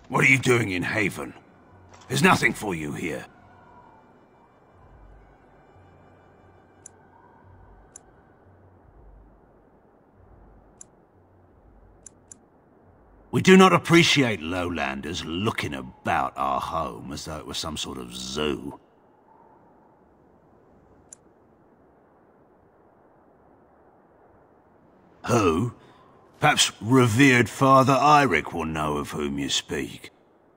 What are you doing in Haven? There's nothing for you here. We do not appreciate lowlanders looking about our home as though it was some sort of zoo. Who? Perhaps revered Father Eirik will know of whom you speak.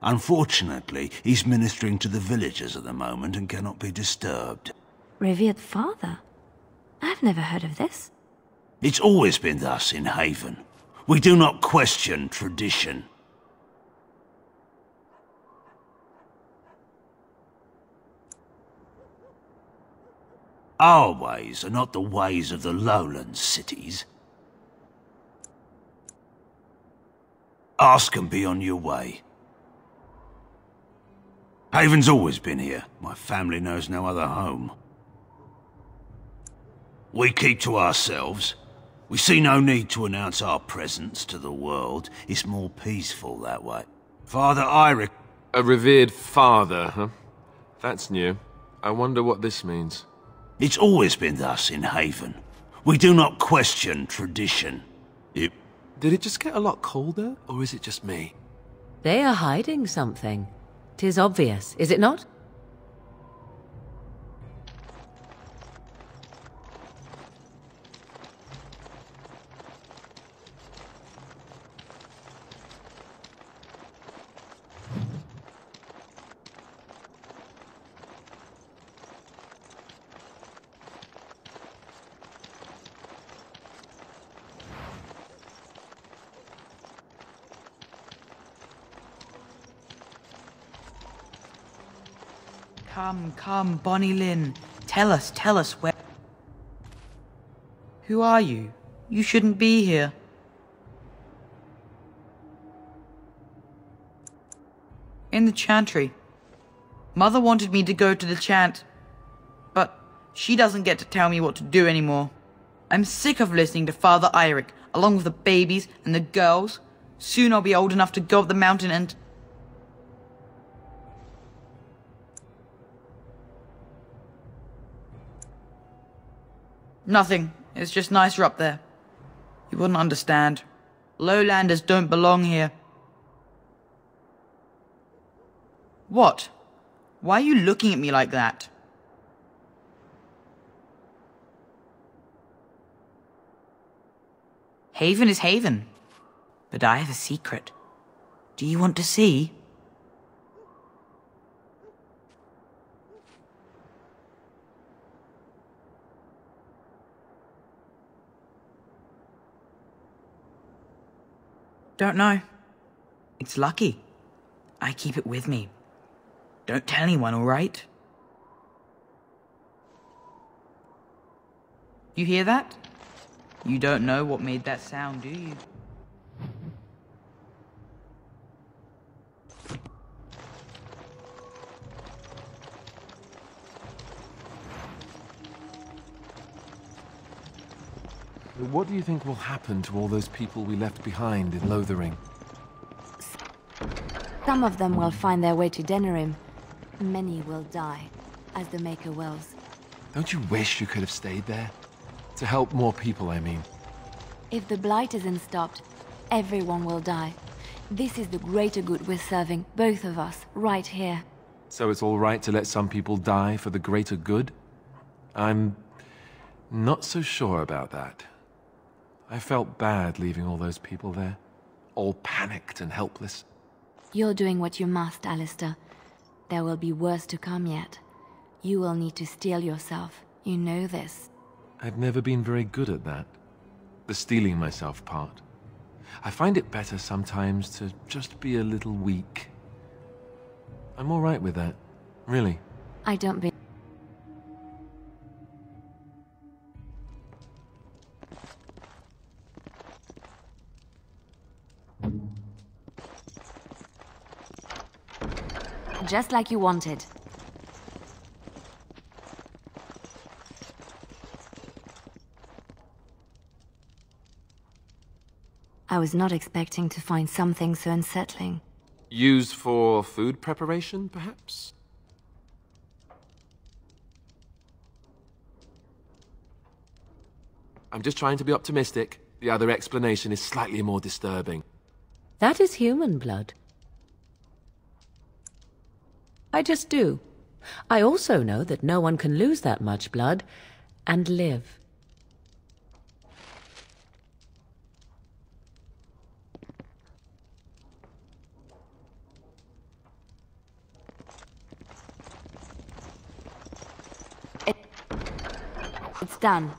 Unfortunately, he's ministering to the villagers at the moment and cannot be disturbed. Revered Father? I've never heard of this. It's always been thus in Haven. We do not question tradition. Our ways are not the ways of the lowland cities. Ask and be on your way. Haven's always been here. My family knows no other home. We keep to ourselves. We see no need to announce our presence to the world. It's more peaceful that way. Father Eirik... A revered father, huh? That's new. I wonder what this means. It's always been thus in Haven. We do not question tradition. Did it just get a lot colder, or is it just me? They are hiding something. 'Tis obvious, is it not? Come, Bonnie Lynn. Tell us where... Who are you? You shouldn't be here. In the chantry. Mother wanted me to go to the chant, but she doesn't get to tell me what to do anymore. I'm sick of listening to Father Eirik, along with the babies and the girls. Soon I'll be old enough to go up the mountain and... Nothing. It's just nicer up there. You wouldn't understand. Lowlanders don't belong here. What? Why are you looking at me like that? Haven is Haven. But I have a secret. Do you want to see? Don't know. It's lucky. I keep it with me. Don't tell anyone, all right? You hear that? You don't know what made that sound, do you? What do you think will happen to all those people we left behind in Lothering? Some of them will find their way to Denerim. Many will die, as the Maker wills. Don't you wish you could have stayed there? To help more people, I mean. If the Blight isn't stopped, everyone will die. This is the greater good we're serving, both of us, right here. So it's all right to let some people die for the greater good? I'm not so sure about that. I felt bad leaving all those people there, all panicked and helpless. You're doing what you must, Alistair. There will be worse to come yet. You will need to steel yourself. You know this. I've never been very good at that. The steeling myself part. I find it better sometimes to just be a little weak. I'm all right with that, really. I don't be... Just like you wanted. I was not expecting to find something so unsettling. Used for food preparation, perhaps? I'm just trying to be optimistic. The other explanation is slightly more disturbing. That is human blood. I just do. I also know that no one can lose that much blood and live. It's done.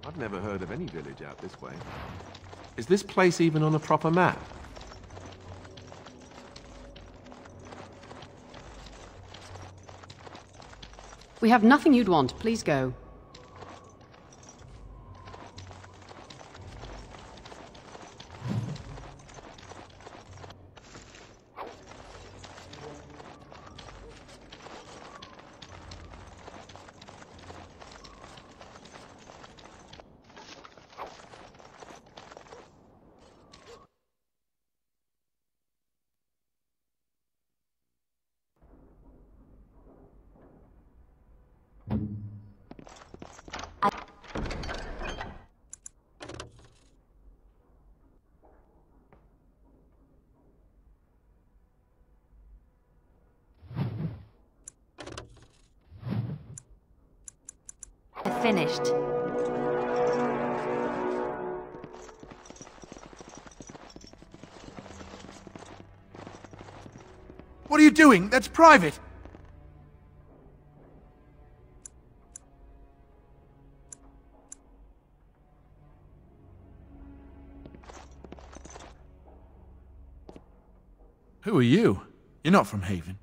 I've never heard of any village out this way. Is this place even on a proper map? We have nothing you'd want. Please go. Finished. What are you doing? That's private! Who are you? You're not from Haven.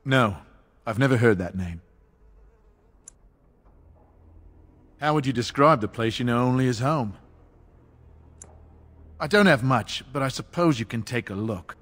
No, I've never heard that name. How would you describe the place you know only as home? I don't have much, but I suppose you can take a look.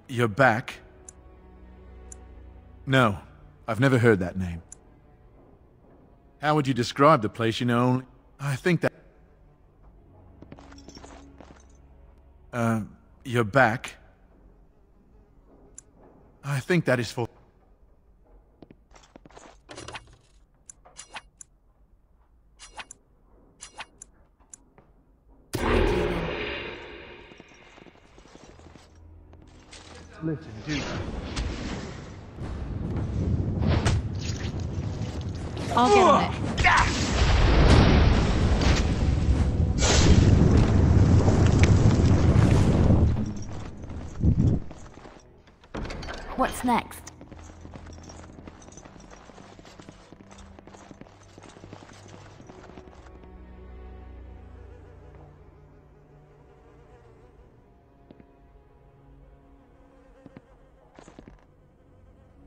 You're back? No, I've never heard that name. How would you describe the place you know only? I think that... You're back? I think that is for... Listen, dude. I'll get on it. What's next?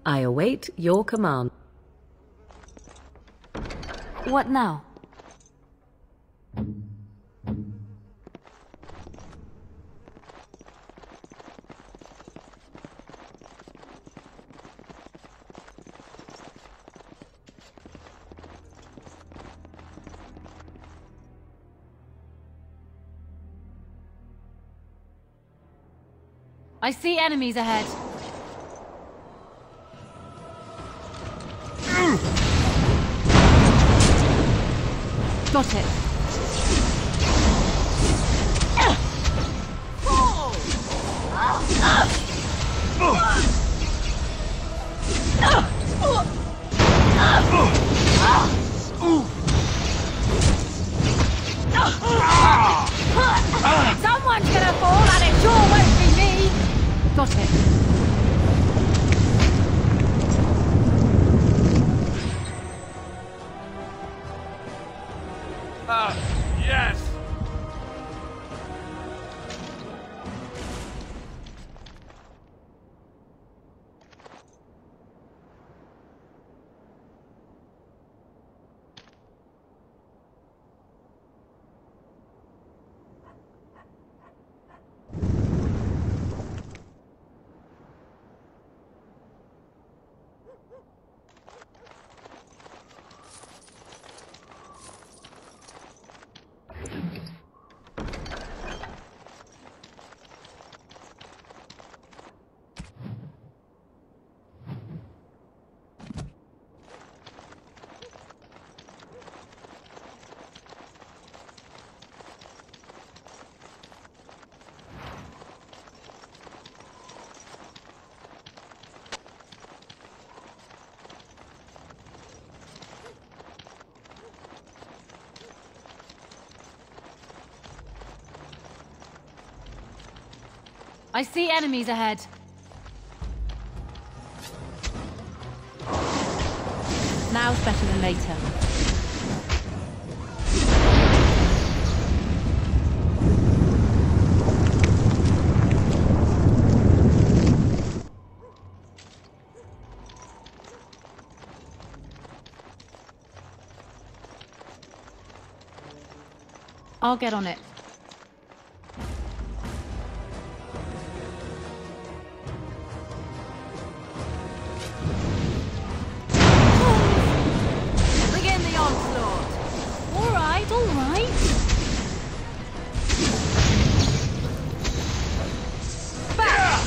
I await your command. What now? I see enemies ahead. Got it. Someone's gonna fall and it sure won't be me. Got it. Yes! I see enemies ahead. Now's better than later. I'll get on it. Begin the onslaught. All right, all right. Back!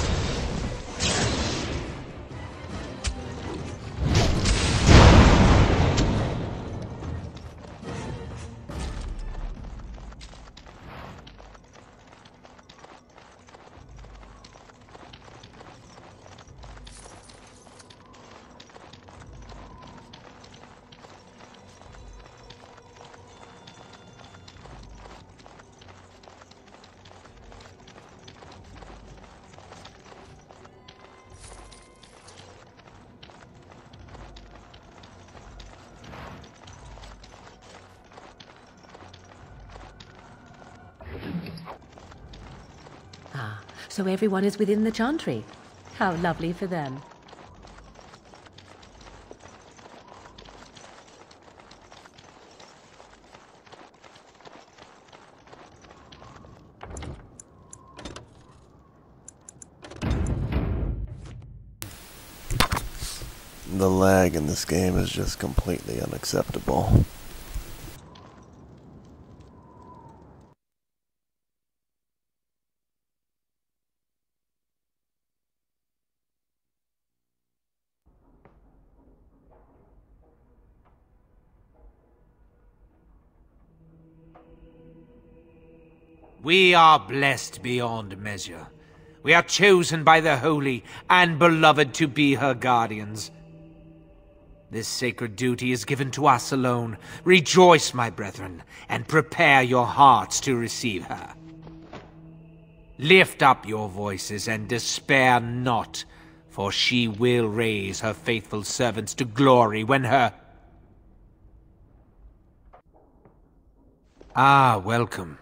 Ah, so everyone is within the Chantry. How lovely for them. The lag in this game is just completely unacceptable. We are blessed beyond measure. We are chosen by the Holy and Beloved to be her guardians. This sacred duty is given to us alone. Rejoice, my brethren, and prepare your hearts to receive her. Lift up your voices and despair not, for she will raise her faithful servants to glory when her... Ah, welcome.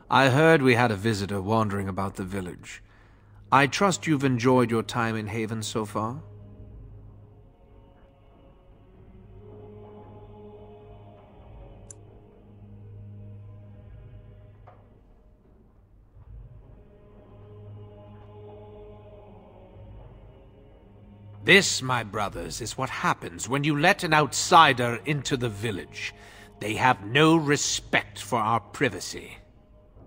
I heard we had a visitor wandering about the village. I trust you've enjoyed your time in Haven so far? This, my brothers, is what happens when you let an outsider into the village. They have no respect for our privacy.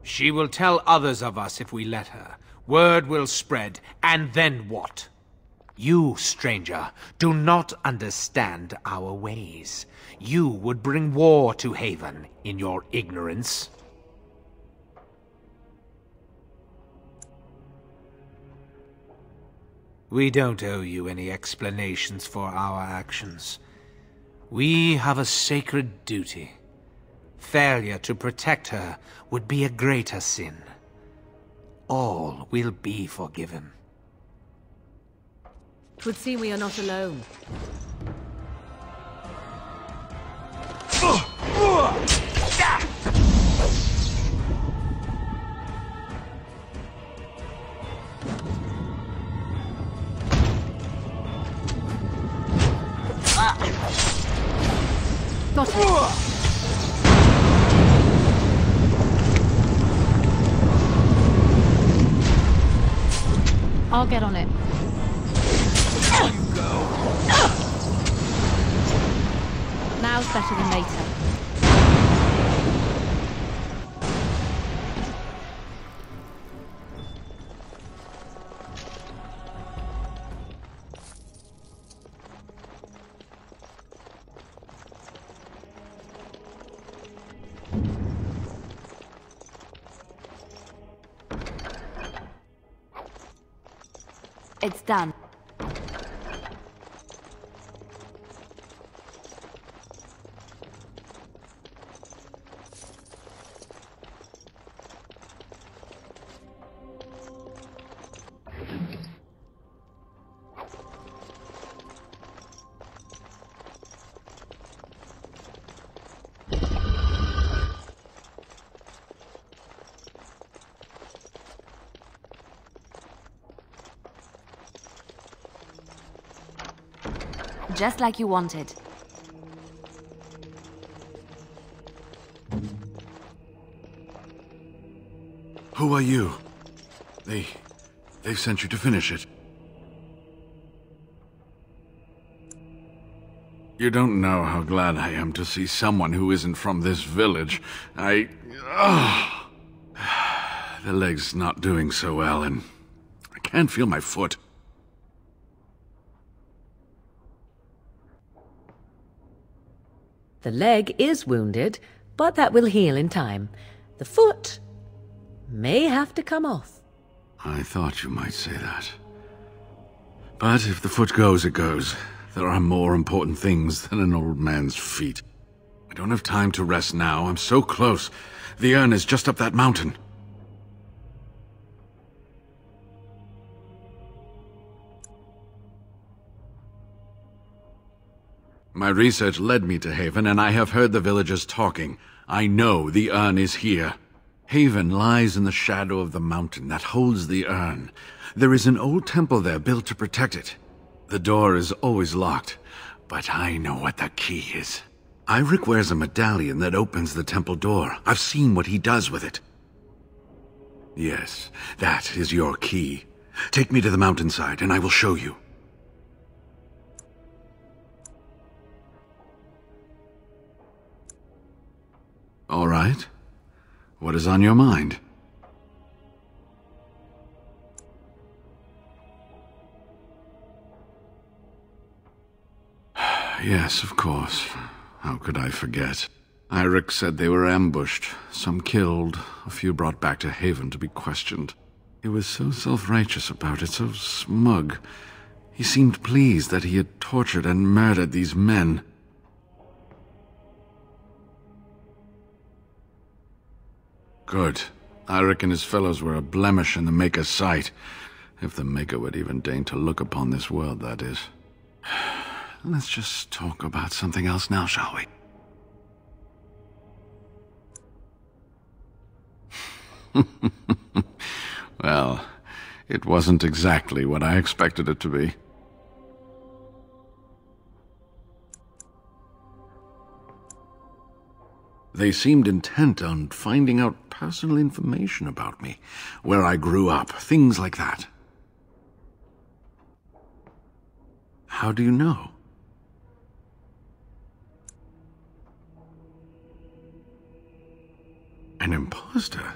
She will tell others of us if we let her. Word will spread, and then what? You, stranger, do not understand our ways. You would bring war to Haven in your ignorance. We don't owe you any explanations for our actions. We have a sacred duty. Failure to protect her would be a greater sin. All will be forgiven. 'Twould seem we are not alone. Got it. I'll get on it. You go. Now's better than later. It's done. Just like you wanted. Who are you? They've sent you to finish it. You don't know how glad I am to see someone who isn't from this village. The leg's not doing so well, and I can't feel my foot. The leg is wounded, but that will heal in time. The foot may have to come off. I thought you might say that. But if the foot goes, it goes. There are more important things than an old man's feet. I don't have time to rest now. I'm so close. The urn is just up that mountain. My research led me to Haven, and I have heard the villagers talking. I know the urn is here. Haven lies in the shadow of the mountain that holds the urn. There is an old temple there built to protect it. The door is always locked, but I know what the key is. Eirik wears a medallion that opens the temple door. I've seen what he does with it. Yes, that is your key. Take me to the mountainside, and I will show you. right. What is on your mind? Yes, of course. How could I forget? Eirik said they were ambushed, some killed, a few brought back to Haven to be questioned. He was so self-righteous about it, so smug. He seemed pleased that he had tortured and murdered these men. Good. Eirik and his fellows were a blemish in the Maker's sight. If the Maker would even deign to look upon this world, that is. Let's just talk about something else now, shall we? Well, it wasn't exactly what I expected it to be. They seemed intent on finding out personal information about me, where I grew up, things like that. How do you know? An imposter?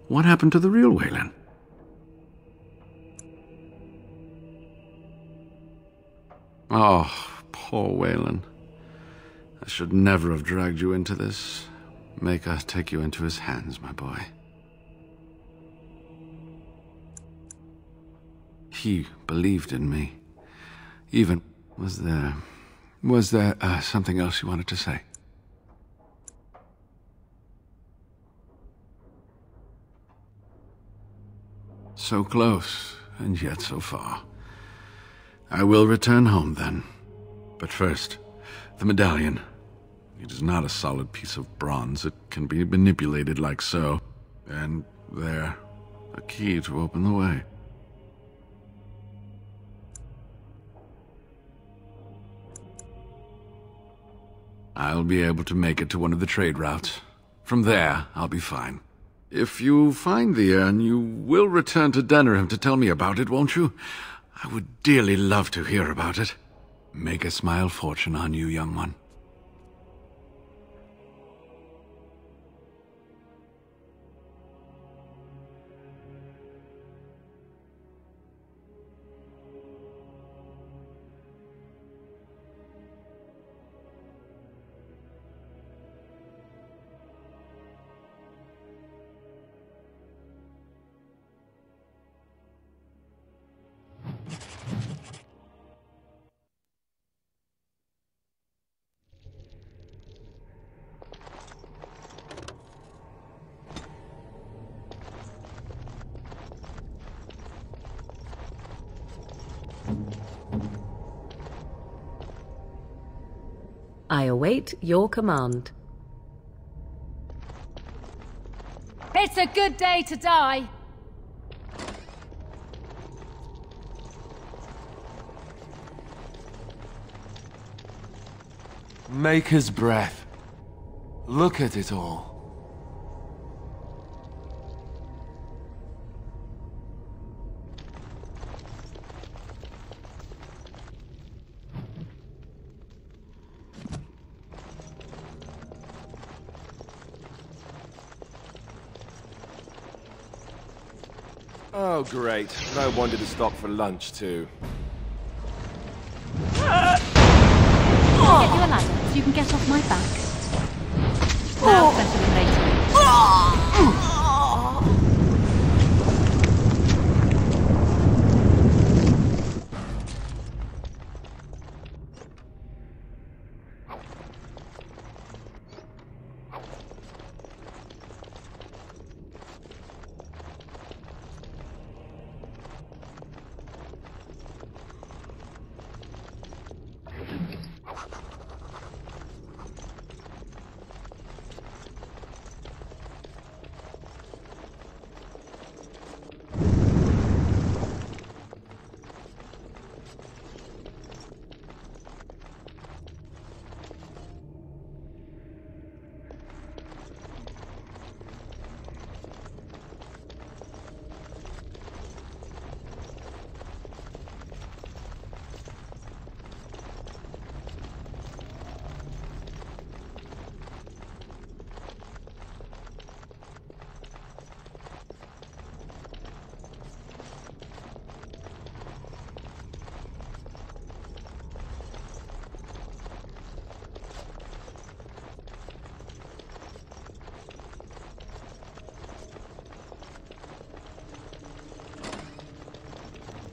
What happened to the real Waylon? Oh, poor Waylon. I should never have dragged you into this. Maker take you into his hands, my boy. He believed in me. Even... Was there something else you wanted to say? So close, and yet so far. I will return home, then. But first, the medallion. It is not a solid piece of bronze. It can be manipulated like so. And there, a key to open the way. I'll be able to make it to one of the trade routes. From there, I'll be fine. If you find the urn, you will return to Denerim to tell me about it, won't you? I would dearly love to hear about it. Make a smile fortune on you, young one. I await your command. It's a good day to die. Maker's breath. Look at it all. Oh, great. No wonder to stop for lunch, too. I'll get you a ladder so you can get off my back. Now's better than later.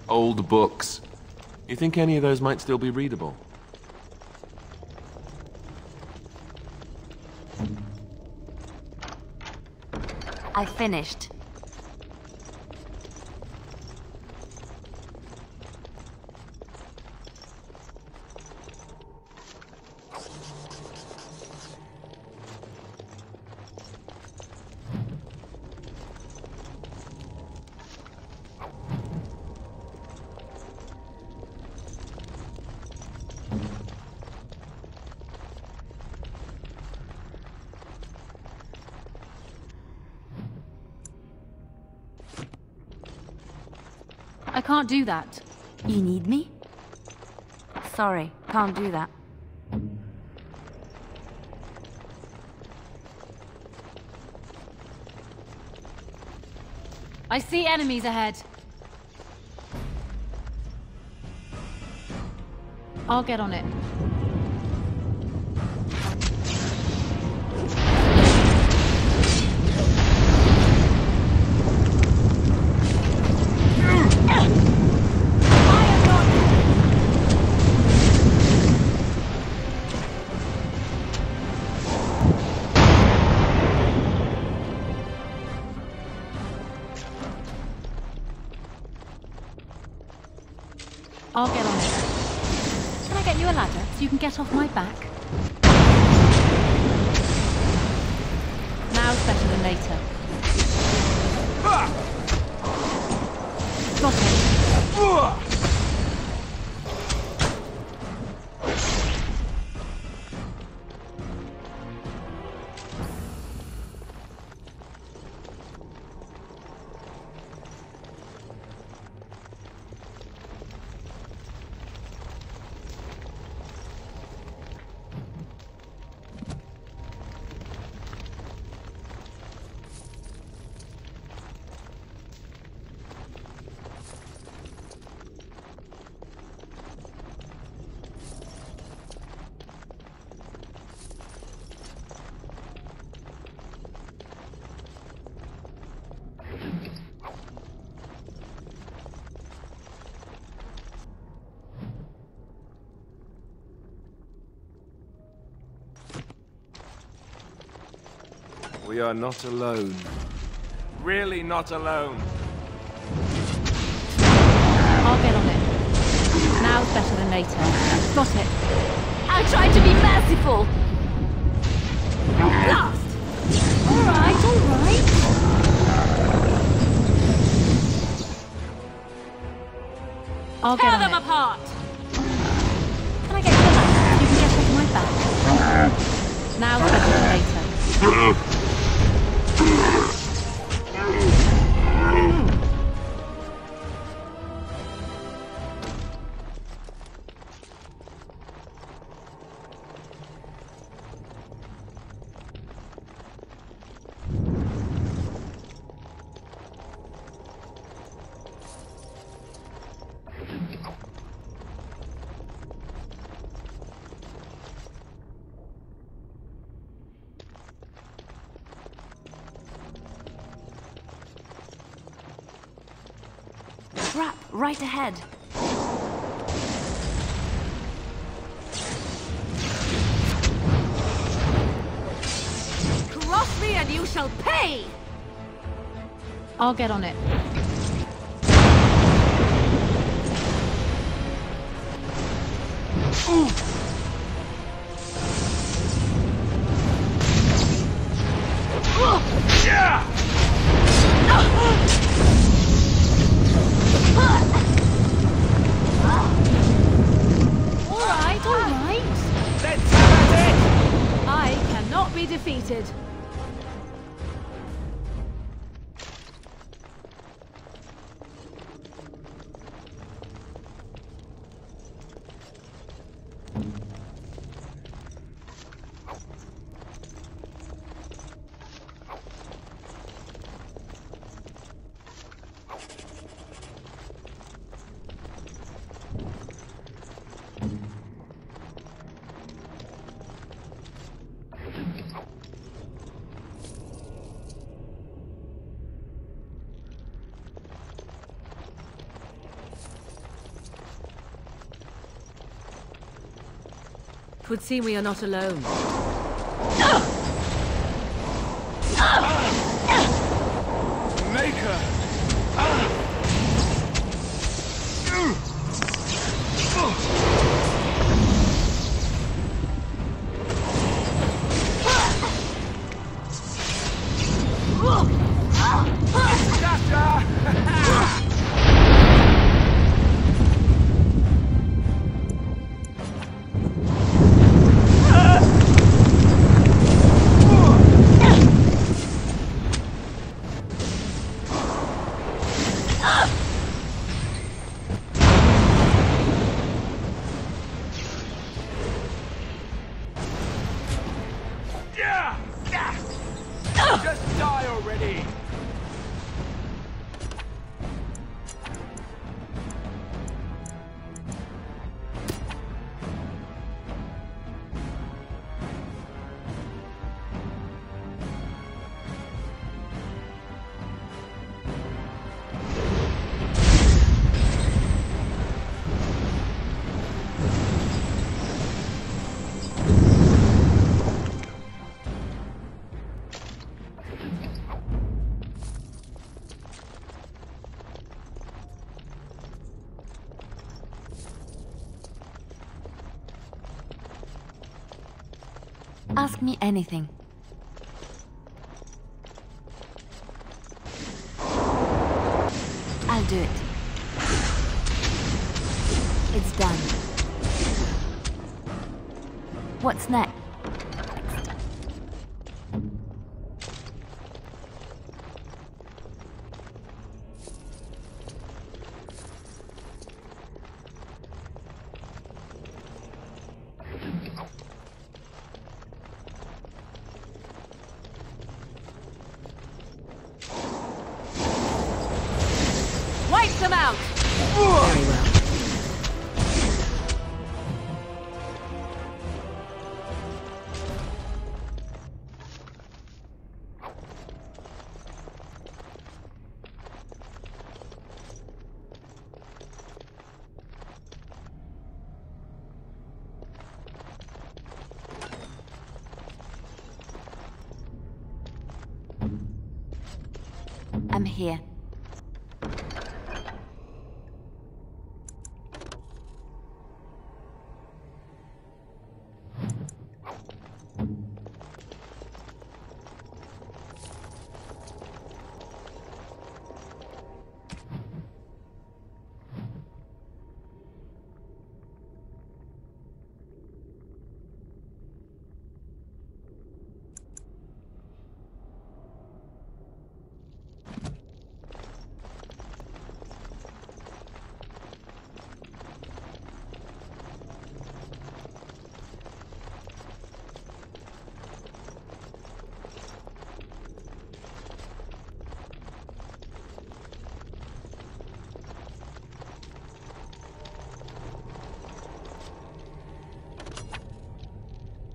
Old books. You think any of those might still be readable? I finished. I can't do that. You need me? Sorry, can't do that. I see enemies ahead. I'll get on it. I'll get on it. Can I get you a ladder so you can get off my back? Now's better than later. Got it. We are not alone. Really not alone. I'll get on it. Now's better than later. Got it. I tried to be merciful! Blast! Alright, alright. I'll get on Tear them it. apart! Can I get you a ladder so you can get off my back? Now's better than later. Trap, right ahead. Cross me and you shall pay! I'll get on it. Alright, alright. Let's have it! I cannot be defeated. 'Twould seem we are not alone. Maker! Just die already! Ask me anything. I'll do it. It's done. What's next? Wipe them out! Very well. I'm here.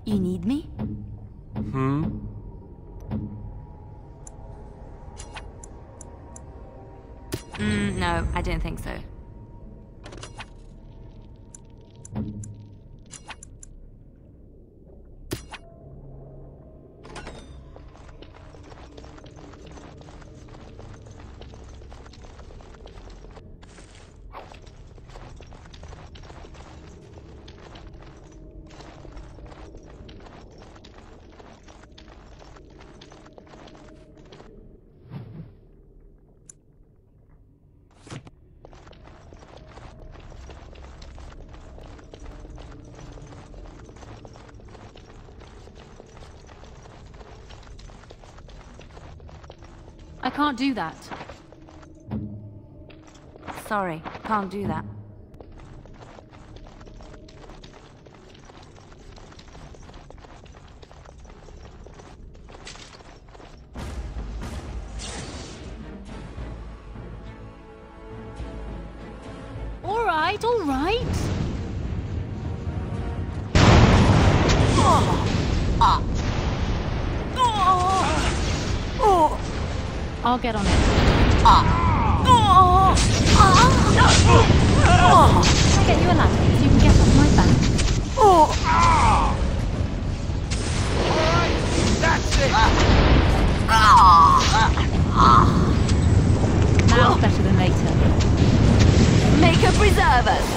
You need me? No, I don't think so. I can't do that. Sorry, can't do that. All right, all right. I'll get on it. Can I get you a ladder so you can get off my back? serve us.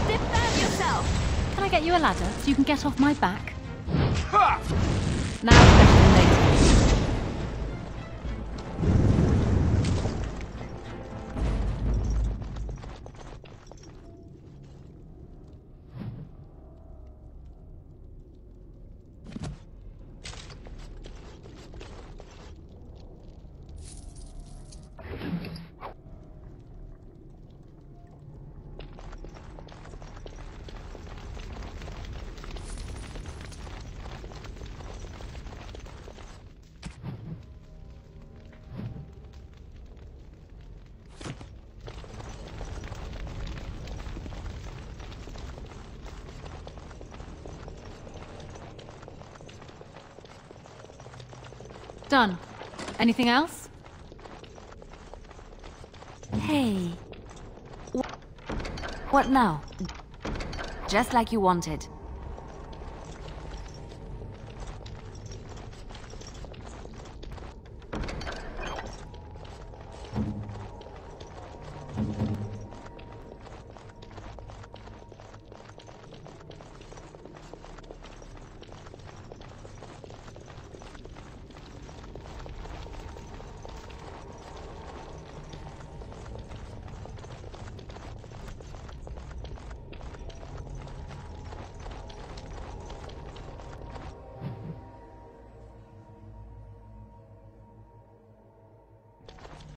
Defend yourself. Can I get you a ladder so you can get off my back? Now, better than later. Done. Anything else? Hey. What now? Just like you wanted.